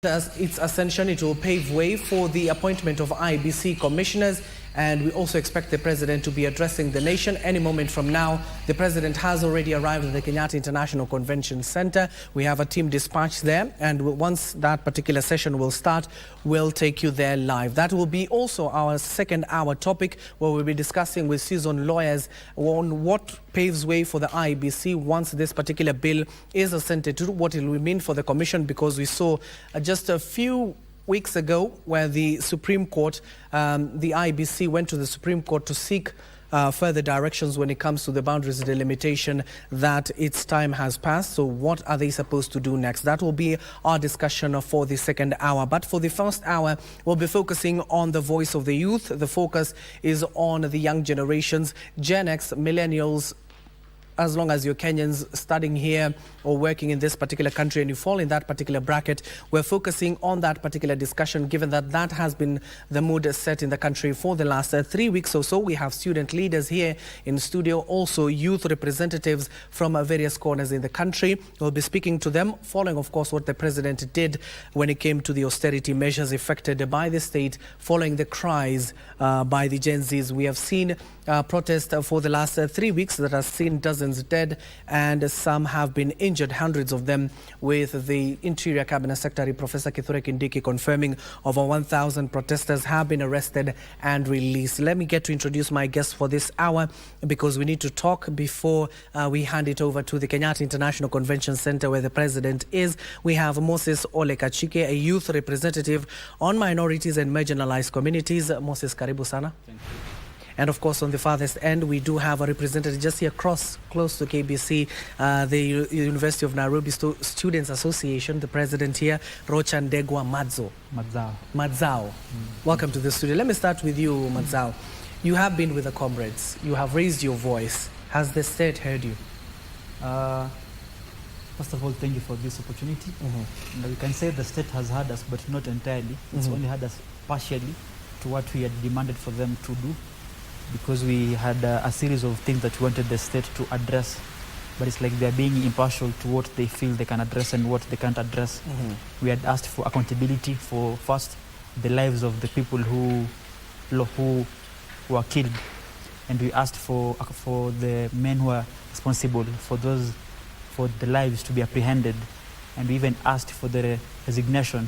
As its ascension, it will pave way for the appointment of IEBC commissioners, and we also expect the president to be addressing the nation any moment from now. The president has already arrived at the Kenyatta International Convention Center. We have a team dispatched there, and once that particular session will start, we'll take you there live. That will be also our second hour topic, where we'll be discussing with seasoned lawyers on what paves way for the IEBC once this particular bill is assented to, what it will mean for the commission, because we saw just a few weeks ago where the Supreme Court, the IEBC went to the Supreme Court to seek further directions when it comes to the boundaries delimitation, that its time has passed. So what are they supposed to do next? That will be our discussion for the second hour. But for the first hour, we'll be focusing on the voice of the youth. The focus is on the young generations, Gen X, millennials. As long as you're Kenyans studying here or working in this particular country and you fall in that particular bracket, we're focusing on that particular discussion, given that that has been the mood set in the country for the last 3 weeks or so. We have student leaders here in studio, also youth representatives from various corners in the country. We'll be speaking to them following, of course, what the president did when it came to the austerity measures effected by the state following the cries by the Gen Zs. We have seen protests for the last 3 weeks that has seen dozens dead, and some have been injured, hundreds of them, with the Interior Cabinet Secretary Professor Kithure Kindiki confirming over 1,000 protesters have been arrested and released. Let me get to introduce my guests for this hour, because we need to talk before we hand it over to the Kenyatta International Convention Center, where the president is. We have Moses Ole Kachike, a youth representative on minorities and marginalized communities. Moses, karibu sana. Thank you. And of course, on the farthest end, we do have a representative just here close to KBC, the University of Nairobi Students Association, the president here, Rochandegwa Madzao. Welcome to the studio. Let me start with you, Madzao. You have been with the comrades. You have raised your voice. Has the state heard you? First of all, thank you for this opportunity. We can say the state has heard us, but not entirely. It's only heard us partially to what we had demanded for them to do, because we had a series of things that we wanted the state to address, but it's like they're being impartial to what they feel they can address and what they can't address. We had asked for accountability for, first, the lives of the people who were killed, and we asked for the men who are responsible for the lives to be apprehended, and we even asked for the resignation,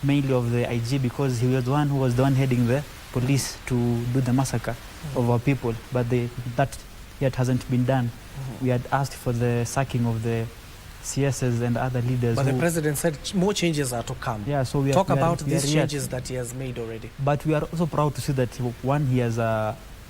mainly of the IG, because he was the one who was the one heading the police to do the massacre of our people, but that yet hasn't been done. We had asked for the sacking of the CSs and other leaders. But the president said more changes are to come. Yeah, so we talk about these changes that he has made already. But we are also proud to see that, one, he has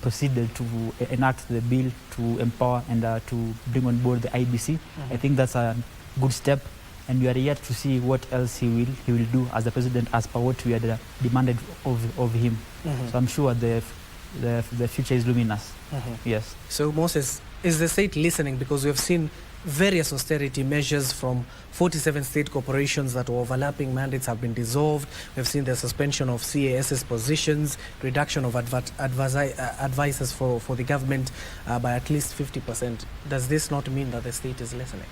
proceeded to enact the bill to empower and to bring on board the IEBC. I think that's a good step, and we are yet to see what else he will do as the president, as per what we had demanded of him. So I'm sure the future is luminous. Yes. So Moses, is the state listening? Because we have seen various austerity measures from 47 state corporations that were overlapping mandates have been dissolved. We've seen the suspension of CAS's positions, reduction of advisors for the government by at least 50%. Does this not mean that the state is listening?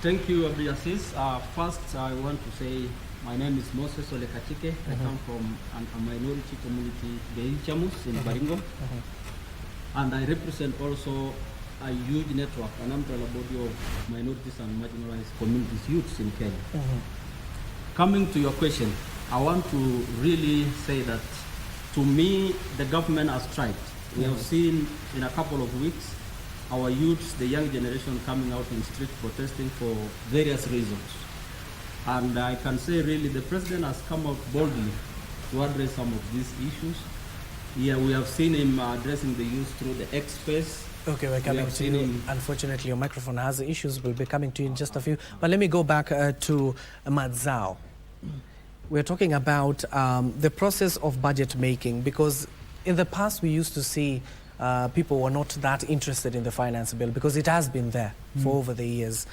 Thank you, Abdiaziz. First, I want to say my name is Moses Ole Kachike. I come from a minority community, the Ilchamus in Baringo. And I represent also a huge network, an umbrella body of minorities and marginalized communities, youths in Kenya. Coming to your question, I want to really say that, to me, the government has tried. We have seen in a couple of weeks our youths, the young generation, coming out in street protesting for various reasons. And I can say really the president has come out boldly to address some of these issues. Yeah, we have seen him addressing the youth through the X space. Okay, we're coming to you. Unfortunately, your microphone has issues. We'll be coming to you in just a few. But let me go back to Madzao. We're talking about the process of budget making, because in the past we used to see people were not that interested in the finance bill, because it has been there for over the years.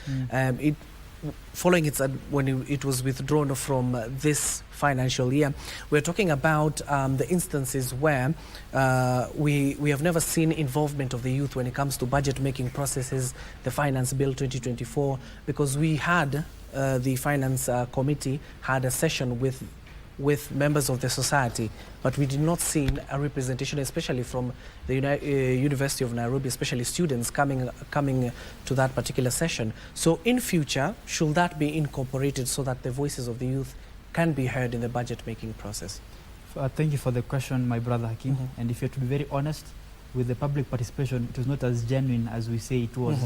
Following when it was withdrawn from this financial year, we're talking about the instances where we have never seen involvement of the youth when it comes to budget making processes, the finance bill 2024, because we had the Finance Committee had a session with members of the society, but we did not see a representation, especially from the University of Nairobi, especially students coming to that particular session. So in future, should that be incorporated so that the voices of the youth can be heard in the budget-making process? Thank you for the question, my brother Hakim. And if you're to be very honest, with the public participation, it was not as genuine as we say it was.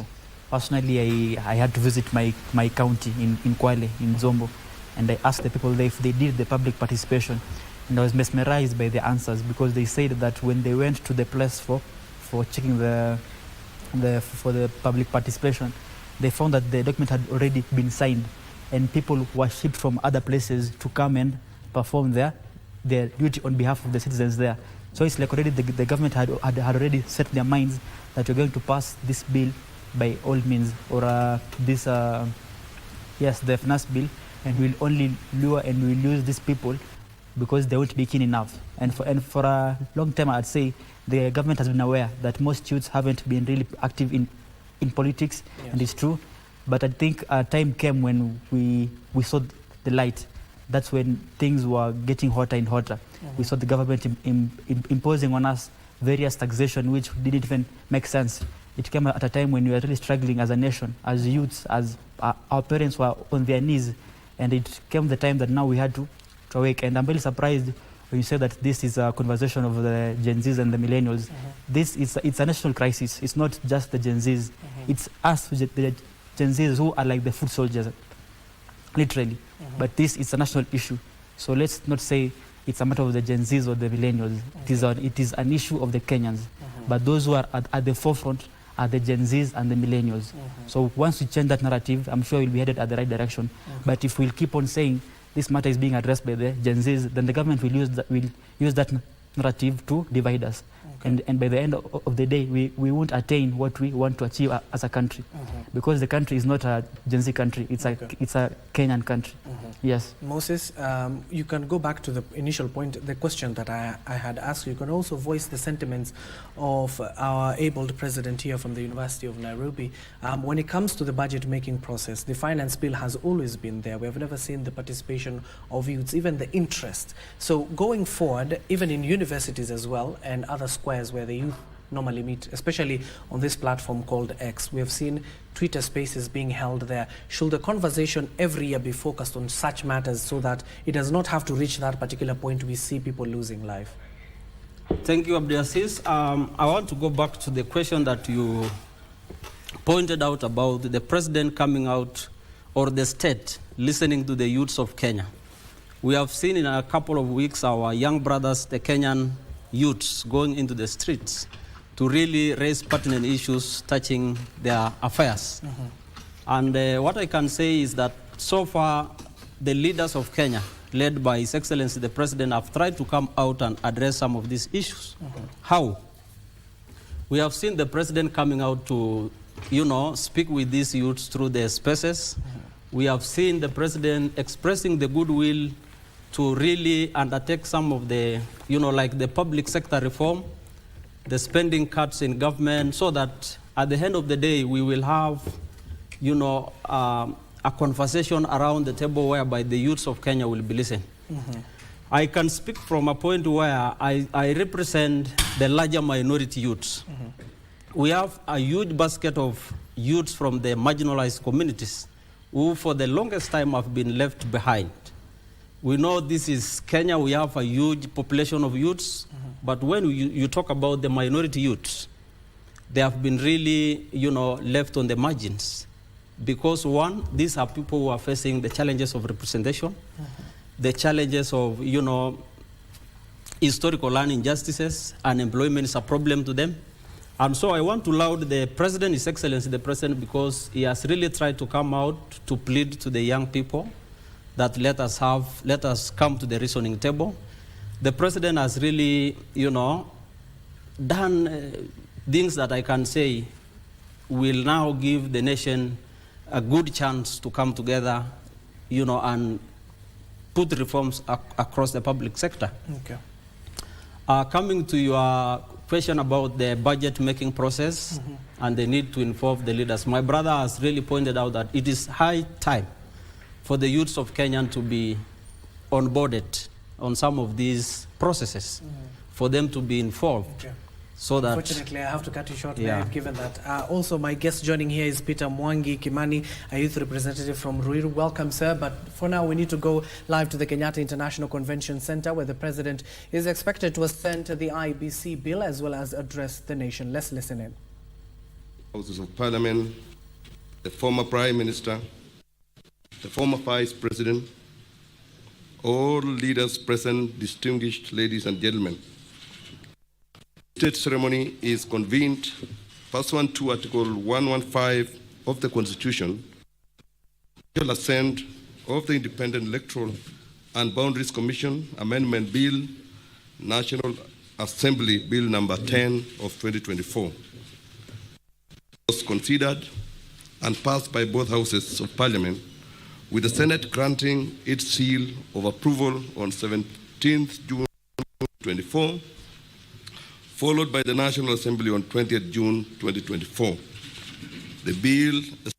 Personally, I had to visit my county in Kwale, in Zombo, and I asked the people there if they did the public participation, and I was mesmerized by the answers, because they said that when they went to the place for checking for the public participation, they found that the document had already been signed, and people were shipped from other places to come and perform their duty on behalf of the citizens there. So it's like already the government had already set their minds that we're going to pass this bill by all means, or this the finance bill, and we'll only lure and we'll use these people because they won't be keen enough. And for a long time, I'd say the government has been aware that most youths haven't been really active in politics, and it's true. But I think a time came when we saw the light. That's when things were getting hotter and hotter. We saw the government imposing on us various taxation which didn't even make sense. It came at a time when we were really struggling as a nation, as youths, as our parents were on their knees, and it came the time that now we had to awake. And I'm really surprised when you say that this is a conversation of the Gen Zs and the millennials. It's a national crisis. It's not just the Gen Zs. It's us, the Gen Zs, who are like the foot soldiers, literally. But this is a national issue. So let's not say it's a matter of the Gen Zs or the millennials. It is an issue of the Kenyans. But those who are at the forefront are the Gen Zs and the millennials. So once we change that narrative, I'm sure we'll be headed at the right direction. But if we'll keep on saying this matter is being addressed by the Gen Zs, then the government will use that narrative to divide us. And by the end of the day, we won't attain what we want to achieve as a country. Because the country is not a Gen Z country, it's a Kenyan country. Yes. Moses, you can go back to the initial point, the question that I had asked. You can also voice the sentiments of our abled president here from the University of Nairobi. When it comes to the budget-making process, the finance bill has always been there. We have never seen the participation of youths, even the interest. So going forward, even in universities as well, and other squares where the youth normally meet, especially on this platform called X, we have seen Twitter spaces being held there. Should the conversation every year be focused on such matters so that it does not have to reach that particular point we see people losing life? Thank you, Abdiaziz. I want to go back to the question that you pointed out about the president coming out, or the state listening to the youths of Kenya. We have seen in a couple of weeks our young brothers, the Kenyan youths, going into the streets to really raise pertinent issues touching their affairs. And what I can say is that so far, the leaders of Kenya, led by His Excellency the President, have tried to come out and address some of these issues. How? We have seen the President coming out to, speak with these youths through their spaces. We have seen the President expressing the goodwill to really undertake some of the, like the public sector reform, the spending cuts in government, so that at the end of the day, we will have, a conversation around the table whereby the youths of Kenya will be listening. I can speak from a point where I represent the larger minority youths. We have a huge basket of youths from the marginalized communities who for the longest time have been left behind. We know this is Kenya, we have a huge population of youths, but when you talk about the minority youths, they have been really, left on the margins. Because one, these are people who are facing the challenges of representation, the challenges of, historical land injustices, unemployment is a problem to them. And so I want to laud the President, His Excellency the President, because he has really tried to come out to plead to the young people that let us come to the reasoning table. The President has really, done things that I can say will now give the nation a good chance to come together, and put reforms across the public sector. Coming to your question about the budget-making process and the need to involve the leaders, my brother has really pointed out that it is high time for the youths of Kenya to be onboarded on some of these processes, for them to be involved. Okay. So that, unfortunately, I have to cut you short, yeah. given that. Also, my guest joining here is Peter Mwangi Kimani, a youth representative from Ruiru. Welcome, sir. But for now, we need to go live to the Kenyatta International Convention Center, where the president is expected to assent to the IEBC bill as well as address the nation. Let's listen in. Houses of Parliament, the former Prime Minister, the former Vice President, all leaders present, distinguished ladies and gentlemen. The state ceremony is convened pursuant to Article 115 of the Constitution, the assent of the Independent Electoral and Boundaries Commission Amendment Bill, National Assembly Bill number 10 of 2024. Was considered and passed by both houses of Parliament, with the Senate granting its seal of approval on 17th June 2024, followed by the National Assembly on 20th June 2024. The bill is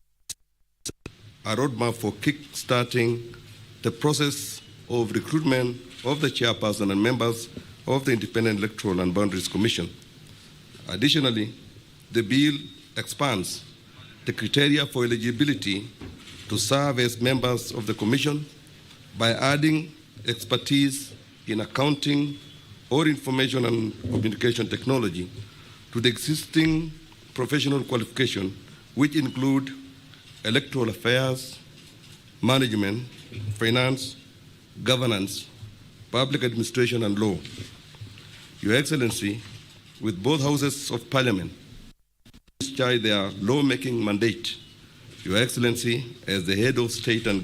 a roadmap for kick-starting the process of recruitment of the chairperson and members of the Independent Electoral and Boundaries Commission. Additionally, the bill expands the criteria for eligibility to serve as members of the Commission by adding expertise in accounting or information and communication technology to the existing professional qualification, which include electoral affairs, management, finance, governance, public administration, and law. Your Excellency, with both houses of Parliament, discharge their lawmaking mandate. Your Excellency, as the head of state and